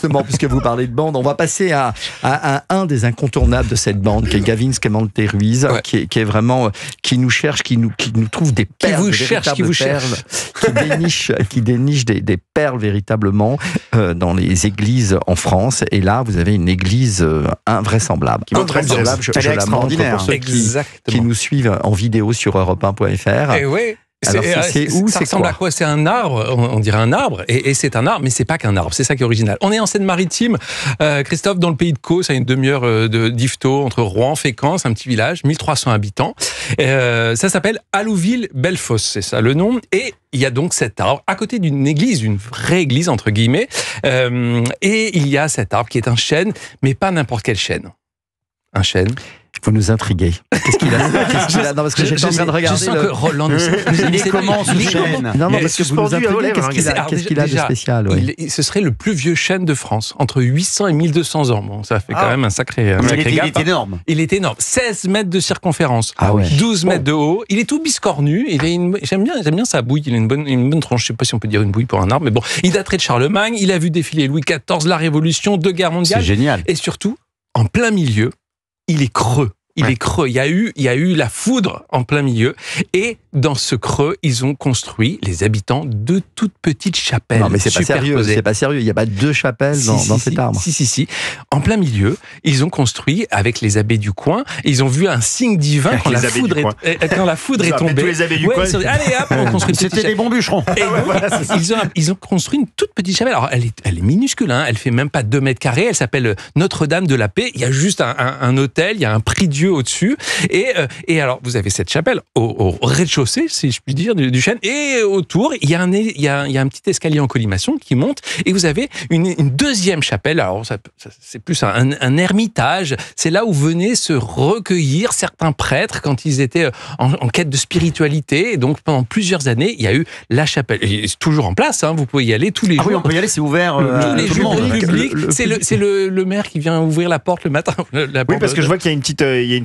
justement, puisque vous parlez de bande, on va passer à un des incontournables de cette bande, qui est Gavin Scamonte Ruiz, qui est vraiment, qui nous cherche, qui nous trouve des perles, qui déniche des perles véritablement dans les églises en France. Et là, vous avez une église invraisemblable. Je la montre pour ceux qui nous suivent en vidéo sur europe1.fr. Et oui. Alors, ça ressemble à quoi? C'est un arbre, on dirait un arbre, et c'est un arbre, mais c'est pas qu'un arbre, c'est ça qui est original. On est en Seine-Maritime, Christophe, dans le pays de Caux, à une demi-heure d'Yvetot, entre Rouen, Fécamp, c'est un petit village, 1300 habitants. Ça s'appelle Allouville-Bellefosse, c'est ça le nom, et il y a donc cet arbre, à côté d'une église, une vraie église, entre guillemets, et il y a cet arbre qui est un chêne, mais pas n'importe quel chêne. Un chêne. Vous nous intriguez. Qu'est-ce qu'il a? Non, parce que j'étais en train de regarder. Je sens que Roland il commence ce chêne. Non, parce que vous nous intriguez. Qu'est-ce qu'il a de spécial? Ce serait le plus vieux chêne de France, entre 800 et 1200 ans. Bon, ça fait quand même un sacré gap. Il est énorme. Il est énorme. 16 mètres de circonférence, 12 mètres de haut. Il est tout biscornu. J'aime bien sa bouille. Il a une bonne tronche. Je ne sais pas si on peut dire une bouille pour un arbre, mais bon. Il daterait de Charlemagne. Il a vu défiler Louis XIV, la Révolution, 2 guerres mondiales. C'est génial. Et surtout, en plein milieu, il est creux. Il est creux. Il y a eu la foudre en plein milieu. Et dans ce creux, ils ont construit, les habitants, 2 toutes petites chapelles. Non, mais c'est pas sérieux. C'est pas sérieux. Il n'y a pas 2 chapelles dans cet arbre. Si. En plein milieu, ils ont construit avec les abbés du coin. Ils ont vu un signe divin quand la foudre est tombée. Tous les abbés du coin. Allez, hop, on construit. C'était des bons bûcherons. Et donc, ils ont construit une toute petite chapelle. Alors, elle est minuscule. Elle fait même pas 2 mètres carrés. Elle s'appelle Notre-Dame de la Paix. Il y a juste un autel. Il y a un prie-dieu au-dessus. Et alors, vous avez cette chapelle au rez-de-chaussée, si je puis dire, du chêne. Et autour, il y a un petit escalier en colimaçon qui monte. Et vous avez une deuxième chapelle. Alors, c'est plus un ermitage. C'est là où venaient se recueillir certains prêtres quand ils étaient en quête de spiritualité. Et donc, pendant plusieurs années, il y a eu la chapelle. Et c'est toujours en place. Vous pouvez y aller tous les jours. Oui, on peut y aller, c'est ouvert. Tous les jours public. C'est le maire qui vient ouvrir la porte le matin. Oui, parce que je vois qu'il y a une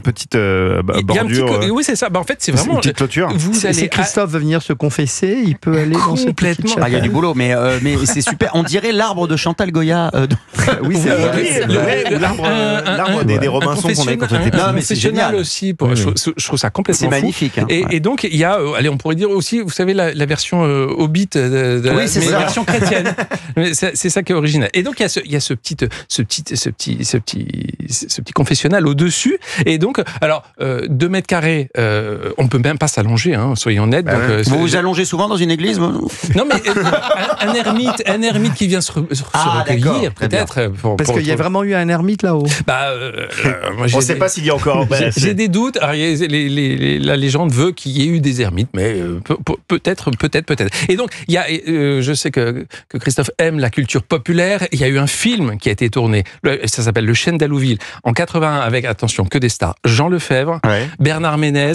petite bordure. Oui, c'est ça. En fait, c'est vraiment une petite clôture. Si Christophe veut venir se confesser, il peut aller dans cette petite chapelle. Il y a du boulot, mais c'est super. On dirait l'arbre de Chantal Goya. Oui, c'est vrai. L'arbre des Robinson qu'on avait quand on était petit. Non, mais c'est génial aussi. Je trouve ça complètement fou. C'est magnifique. Et donc, il y a, on pourrait dire aussi, vous savez, la version Hobbit c'est la version chrétienne. C'est ça qui est original. Et donc, il y a ce petit confessionnal au-dessus. Et donc, alors, 2 mètres carrés, on peut même pas s'allonger, soyons honnêtes. Vous vous allongez souvent dans une église? Non, mais un ermite qui vient se recueillir, peut-être. Parce qu'il y a vraiment eu un ermite là-haut. On ne sait pas s'il y a encore. J'ai des doutes. Alors, la légende veut qu'il y ait eu des ermites, mais peut-être. Et donc, je sais que Christophe aime la culture populaire. Il y a eu un film qui a été tourné. Ça s'appelle Le Chêne d'Allouville en 81 avec, attention, que des stars. Jean Lefebvre, Bernard Ménez.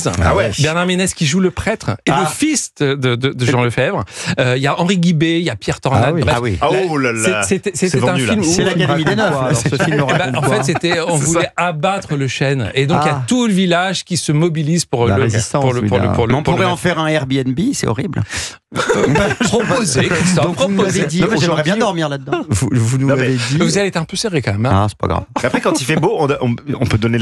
Bernard Ménez qui joue le prêtre et le fils de Jean Lefebvre. Il y a Henri Guibé, il y a Pierre Tornade. Oh là là. C'était un film où... C'est l'Académie des Neufs. En fait, on voulait abattre le chêne. Et donc, il y a tout le village qui se mobilise pour la résistance. On pourrait en faire un Airbnb, c'est horrible. Proposer, Christophe. J'aimerais bien dormir là-dedans. Vous nous l'avez dit. Vous allez être un peu serré quand même. C'est pas grave. Après, quand il fait beau, on peut donner.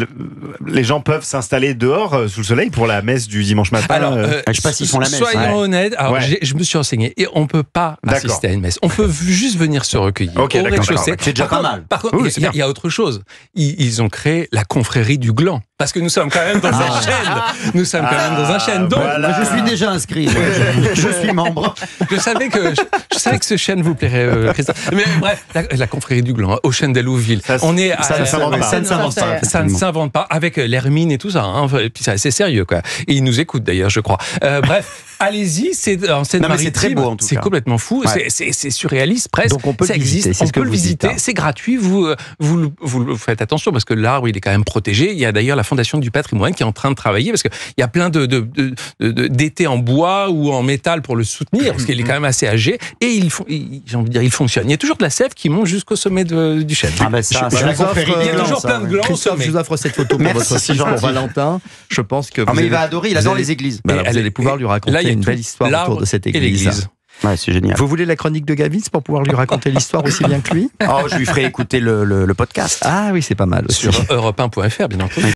Les gens peuvent s'installer dehors sous le soleil pour la messe du dimanche matin. Alors, je sais pas s'ils font la messe. Soyons honnêtes. Alors, je me suis renseigné et on peut pas assister à une messe. On peut juste venir se recueillir. Ok, d'accord. C'est déjà pas mal. Par contre, il y a autre chose. Ils ont créé la confrérie du gland. Parce que nous sommes quand même dans un chêne. Nous sommes quand même dans un chêne. Donc, je suis déjà inscrit. Je suis membre. Je savais que ce chêne vous plairait, Christophe. Mais bref, la confrérie du gland, au chêne d'Allouville. On est ça ne s'invente pas. Ça ne s'invente pas. Avec l'hermine et tout ça. Et puis c'est assez sérieux, quoi. Et ils nous écoutent d'ailleurs, je crois. Bref. Allez-y, c'est en Seine-Maritime. C'est très beau en tout cas. C'est complètement fou. C'est surréaliste presque. Donc on peut le visiter. On peut le visiter. C'est gratuit. Vous faites attention parce que l'arbre il est quand même protégé. Il y a d'ailleurs la Fondation du patrimoine qui est en train de travailler parce qu'il y a plein d'étés en bois ou en métal pour le soutenir parce qu'il est quand même assez âgé et j'ai envie de dire il fonctionne. Il y a toujours de la sève qui monte jusqu'au sommet du chêne. Il y a toujours plein de glands. Christophe, je vous offre cette photo pour votre fils pour Valentin. Je pense que mais il va adorer. Il adore les églises. Vous allez pouvoir lui raconter une belle histoire autour de cette église. Ouais, c'est génial. Vous voulez la chronique de Gavitz pour pouvoir lui raconter l'histoire aussi bien que lui? Oh, je lui ferai écouter le podcast. Ah oui, c'est pas mal aussi. Sur europe1.fr, bien entendu.